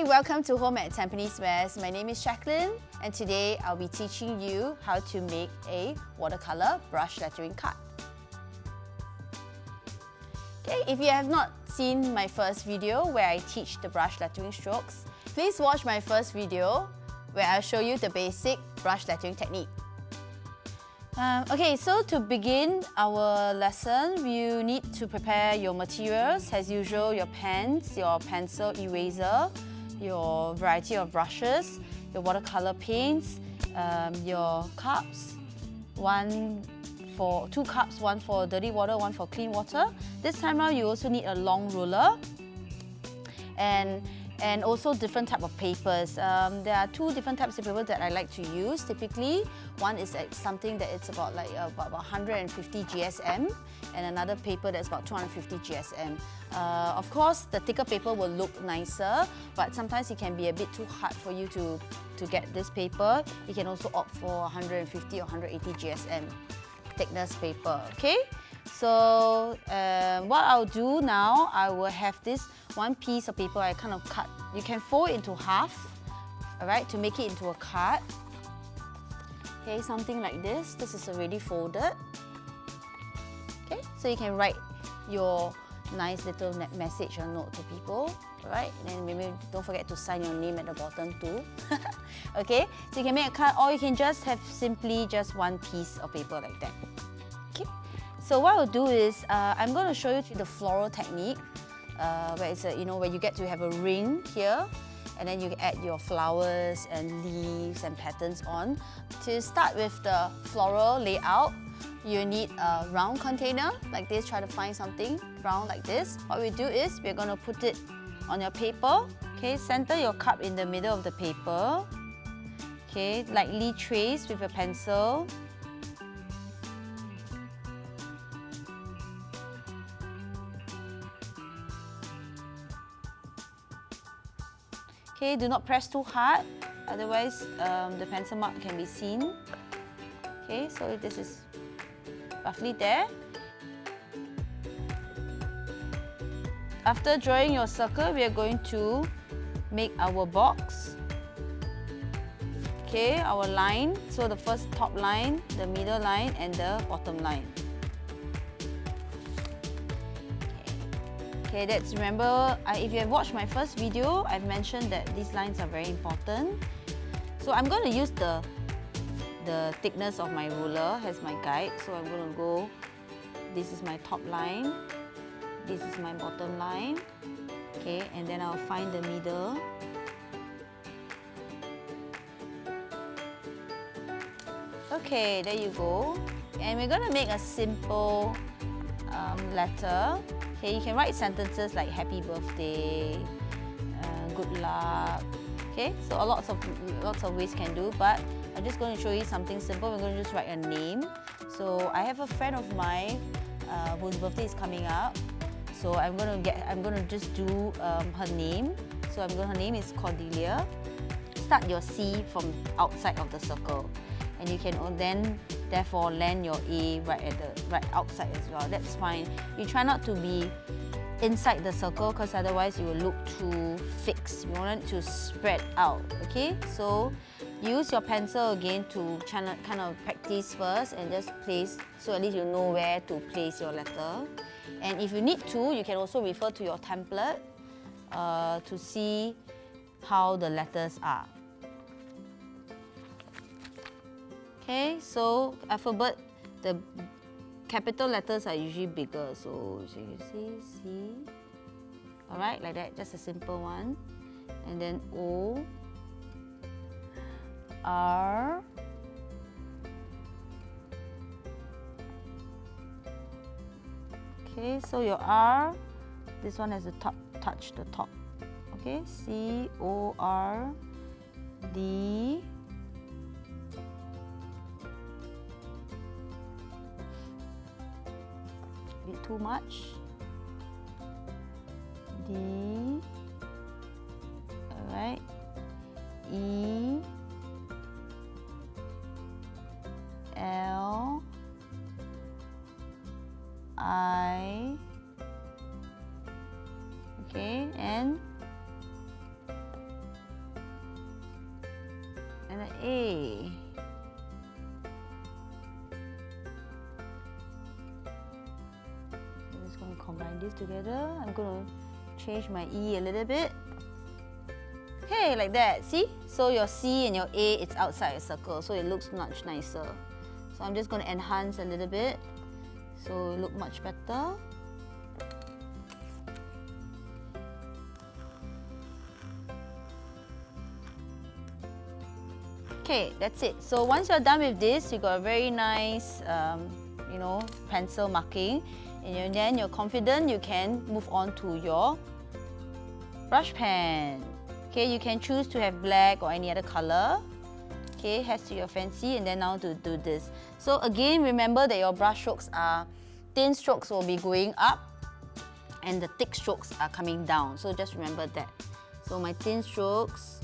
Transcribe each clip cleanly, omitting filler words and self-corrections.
welcome to Home at Tampines West. My name is Jacquelyn, and today I'll be teaching you how to make a watercolor brush lettering card. Okay, if you have not seen my first video where I teach the brush lettering strokes, please watch my first video where I'll show you the basic brush lettering technique. Okay, so to begin our lesson, you need to prepare your materials. As usual, your pens, your pencil eraser, your variety of brushes, your watercolor paints, your cups, two cups, one for dirty water, one for clean water. This time around, you also need a long ruler and also different type of papers. There are two different types of paper that I like to use. Typically, one is something that it's about 150 GSM, and another paper that's about 250 GSM. Of course, the thicker paper will look nicer, but sometimes it can be a bit too hard for you to get this paper. You can also opt for 150 or 180 GSM thickness paper. Okay. So what I'll do now, I will have this one piece of paper I kind of cut. You can fold it into half, all right, to make it into a card. Okay, something like this. This is already folded. Okay, so you can write your nice little message or note to people, all right? And then maybe don't forget to sign your name at the bottom too. Okay, so you can make a card, or you can just have simply just one piece of paper like that. So what I'll do is, I'm going to show you the floral technique, where it's where you get to have a ring here, and then you add your flowers and leaves and patterns on. To start with the floral layout, you need a round container like this. Try to find something round like this. What we do is we're going to put it on your paper. Okay, center your cup in the middle of the paper. Okay, lightly trace with a pencil. Okay, do not press too hard, otherwise the pencil mark can be seen. Okay, so this is roughly there. After drawing your circle, we are going to make our box. Okay, our line. So the first top line, the middle line, and the bottom line. Okay, remember, if you have watched my first video, I've mentioned that these lines are very important. So I'm going to use the thickness of my ruler as my guide. So I'm going to go, this is my top line, this is my bottom line. Okay, and then I'll find the middle. Okay, there you go. And we're going to make a simple letter. Okay, you can write sentences like happy birthday, good luck. Okay, so lots of ways you can do, but I'm just going to show you something simple. We're going to just write a name. So I have a friend of mine whose birthday is coming up. So I'm going to just do her name. So her name is Cordelia. Start your C from outside of the circle, and you can then therefore land your A right outside as well. That's fine. You try not to be inside the circle, because otherwise you will look too fixed. You want it to spread out. Okay, so use your pencil again to kind of practice first and just place, so at least you know where to place your letter. And if you need to, you can also refer to your template to see how the letters are. Okay, so alphabet, the capital letters are usually bigger. So you can see C, all right, like that, just a simple one. And then O, R, okay, so your R, this one has the top, touch the top. Okay, C, O, R, D, too much, D, all right, E, L, I, okay, and combine this together. I'm going to change my E a little bit. Okay, like that, see? So your C and your A, it's outside a circle, so it looks much nicer. So I'm just going to enhance a little bit, so it look much better. Okay, that's it. So once you're done with this, you got a very nice, pencil marking, and then you're confident you can move on to your brush pen. Okay, you can choose to have black or any other color. Okay, has to your fancy, and then now to do this. So again, remember that your brush strokes are, thin strokes will be going up, and the thick strokes are coming down. So just remember that. So my thin strokes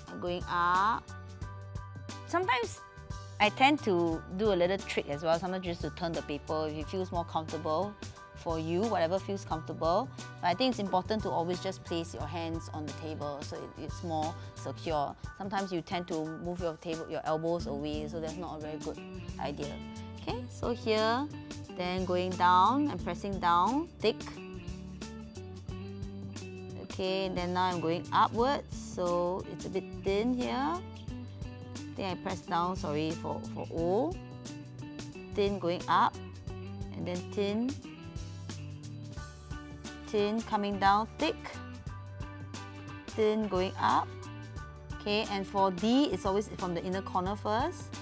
are going up. Sometimes I tend to do a little trick as well, sometimes just to turn the paper if it feels more comfortable for you, whatever feels comfortable. But I think it's important to always just place your hands on the table so it's more secure. Sometimes you tend to move your elbows away, so that's not a very good idea. Okay, so here, then going down and pressing down, thick. Okay, and then now I'm going upwards, so it's a bit thin here. Then I press down, sorry, for O. Thin going up, and then thin, coming down, thick, thin going up. Okay, and for D, it's always from the inner corner first,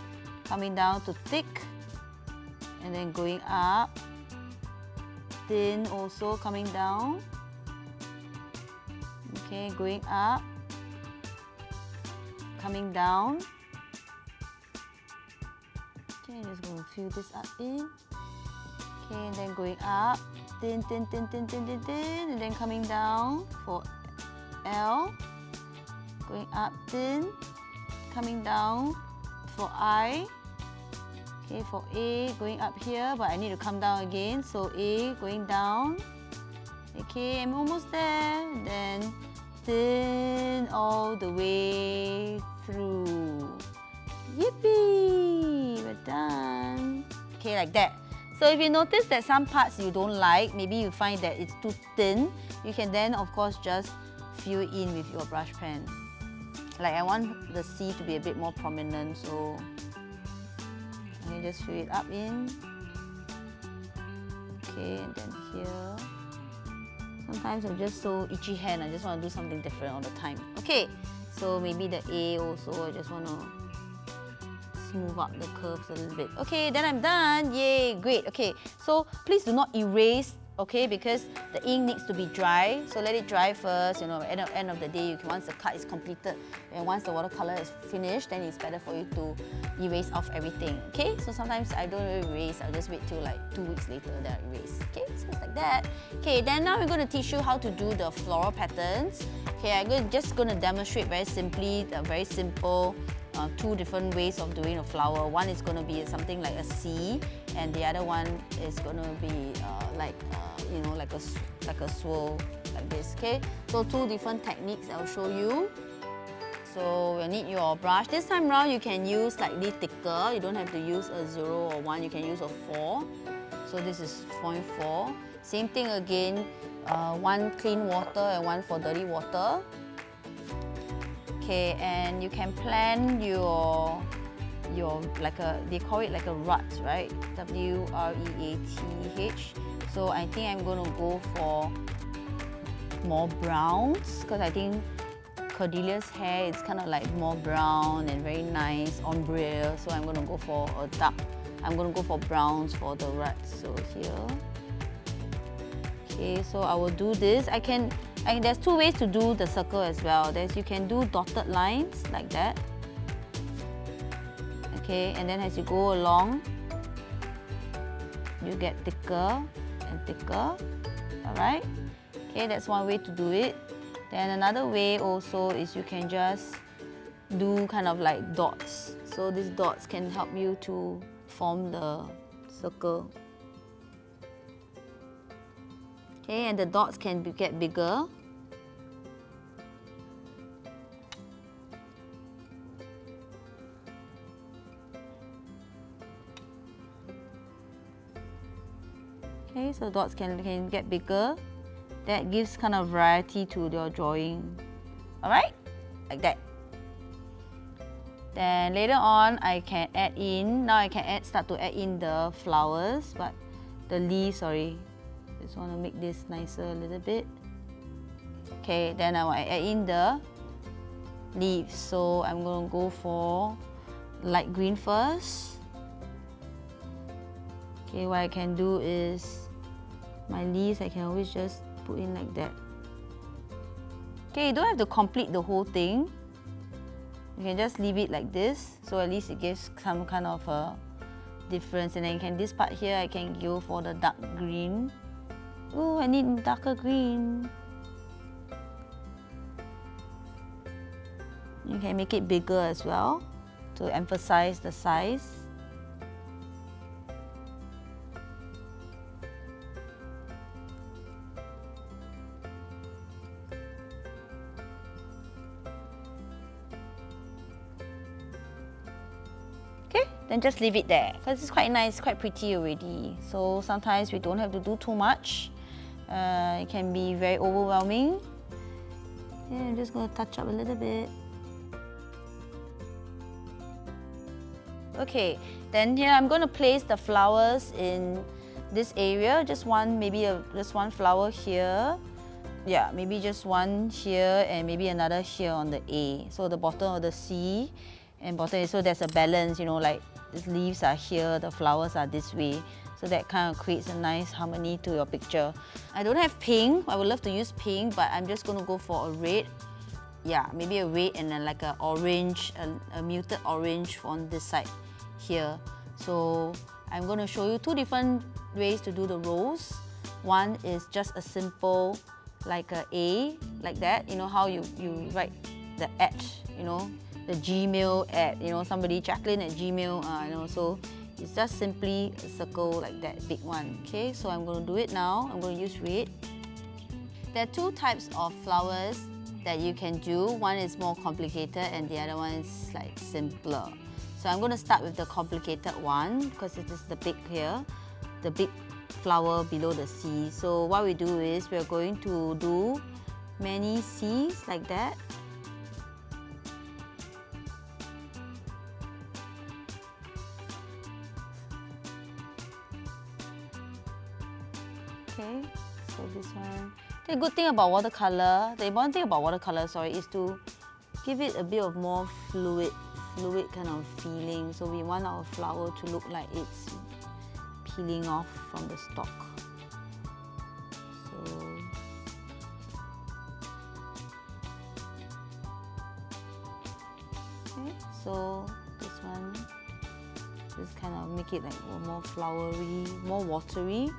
coming down to thick, and then going up, thin also coming down. Okay, going up, coming down. Okay, I'm just going to fill this up in. Okay, and then going up, thin, and then coming down for L. Going up, thin, coming down for I. Okay, for A, going up here, but I need to come down again. So A, going down. Okay, I'm almost there. Then thin all the way through. Yippee! We're done. Okay, like that. So if you notice that some parts you don't like, maybe you find that it's too thin, you can then of course just fill in with your brush pen. Like I want the C to be a bit more prominent, so I can just fill it up in. Okay, and then here. Sometimes I'm just so itchy hand, I just want to do something different all the time. Okay, so maybe the A also, I just want to smooth up the curves a little bit. Okay, then I'm done. Yay, great. Okay, so please do not erase, okay, because the ink needs to be dry. So let it dry first, end of the day, once the cut is completed and once the watercolor is finished, then it's better for you to erase off everything. Okay, so sometimes I don't really erase, I'll just wait till like 2 weeks later that I erase. Okay, so it's like that. Okay, then now we're going to teach you how to do the floral patterns. Okay, I'm just going to demonstrate very simply, the very simple two different ways of doing a flower. One is going to be something like a C, and the other one is going to be like a swirl like this. Okay, so two different techniques I'll show you. So you'll need your brush. This time around you can use slightly thicker. You don't have to use a 0 or 1. You can use a 4. So this is 0.4. Same thing again. One clean water and one for dirty water. Okay, and you can plan your they call it like a rut, right? W-R-E-A-T-H. So I think I'm going to go for more browns because I think Cordelia's hair is kind of like more brown and very nice ombre. So I'm going to go for a dark. I'm going to go for browns for the ruts. So here. Okay, so I will do this. There's two ways to do the circle as well. You can do dotted lines like that. Okay, and then as you go along, you get thicker and thicker. Alright? Okay, that's one way to do it. Then another way also is you can just do kind of like dots. So these dots can help you to form the circle. Okay, and the dots can get bigger. Okay, so dots can get bigger. That gives kind of variety to your drawing. Alright? Like that. Then later on, I can add in, now I can start to add in the flowers, but the leaves, sorry. Just want to make this nicer a little bit. Okay, then I will add in the leaves. So I'm going to go for light green first. Okay, what I can do is, my leaves I can always just put in like that. Okay, you don't have to complete the whole thing. You can just leave it like this, so at least it gives some kind of a difference. And then this part here, I can go for the dark green. Oh, I need darker green. You can make it bigger as well to emphasize the size. Okay, then just leave it there because it's quite nice, quite pretty already. So sometimes we don't have to do too much. It can be very overwhelming. Yeah, I'm just going to touch up a little bit. Okay, then here I'm going to place the flowers in this area. Just one, maybe just one flower here. Yeah, maybe just one here and maybe another here on the A. So the bottom of the C and bottom A. So there's a balance, you know, like the leaves are here, the flowers are this way. So that kind of creates a nice harmony to your picture. I don't have pink. I would love to use pink, but I'm just going to go for a red. Yeah, maybe a red and then like an orange, a muted orange on this side here. So I'm going to show you two different ways to do the rose. One is just a simple like a like that, you know how you write the @ you know, the Gmail @ you know, somebody Jacquelyn at Gmail, you know, so it's just simply a circle like that, big one. Okay, so I'm going to do it now. I'm going to use red. There are two types of flowers that you can do. One is more complicated and the other one is like simpler. So I'm going to start with the complicated one because it is the big here, the big flower below the C. So what we do is we're going to do many C's like that. Okay, so this one. The good thing about watercolor, the important thing about watercolor, sorry, is to give it a bit of more fluid kind of feeling. So we want our flower to look like it's peeling off from the stalk. So this one, just kind of make it like more flowery, more watery.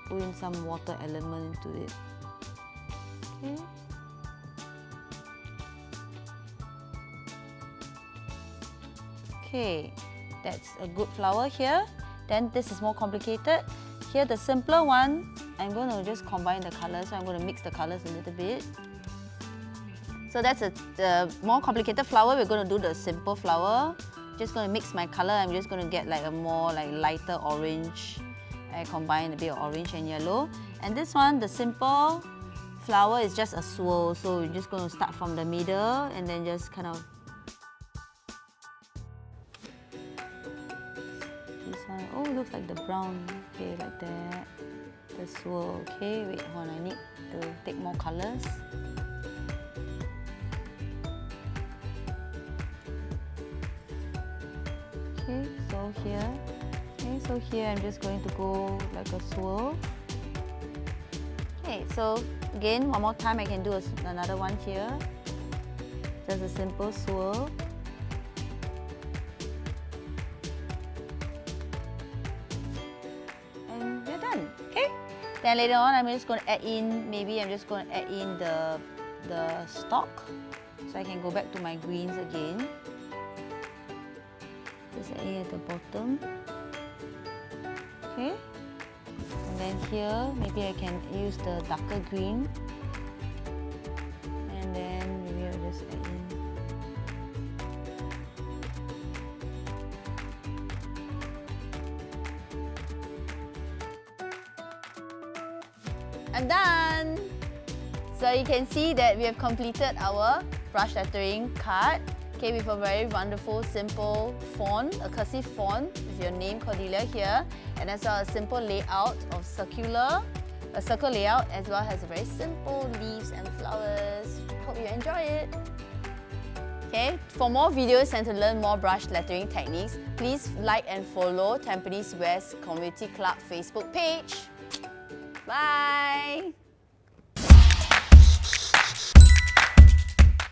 Put in some water element into it. Okay. Okay, that's a good flower here. Then this is more complicated. Here, the simpler one, I'm going to just combine the colors. So I'm going to mix the colors a little bit. So that's the more complicated flower. We're going to do the simple flower. Just going to mix my color. I'm just going to get like a more like lighter orange. I combine a bit of orange and yellow. And this one, the simple flower, is just a swirl. So we're just going to start from the middle and then just kind of. This one, oh, it looks like the brown. Okay, like that. The swirl. Okay, wait, hold on. I need to take more colors. Okay, so here. Okay, so here I'm just going to go like a swirl. Okay, so again, one more time I can do another one here. Just a simple swirl. And we're done. Okay. Then later on I'm just going to add in, maybe I'm just going to add in the stalk. So I can go back to my greens again. Just add in at the bottom. Okay, and then here maybe I can use the darker green, and then maybe I'll just add in. I'm done! So you can see that we have completed our brush lettering card. Okay, with a very wonderful, simple font, a cursive font with your name Cordelia here, and as well as a simple layout of a circle layout, as well as very simple leaves and flowers. Hope you enjoy it. Okay, for more videos and to learn more brush lettering techniques, please like and follow Tampines West Community Club Facebook page. Bye!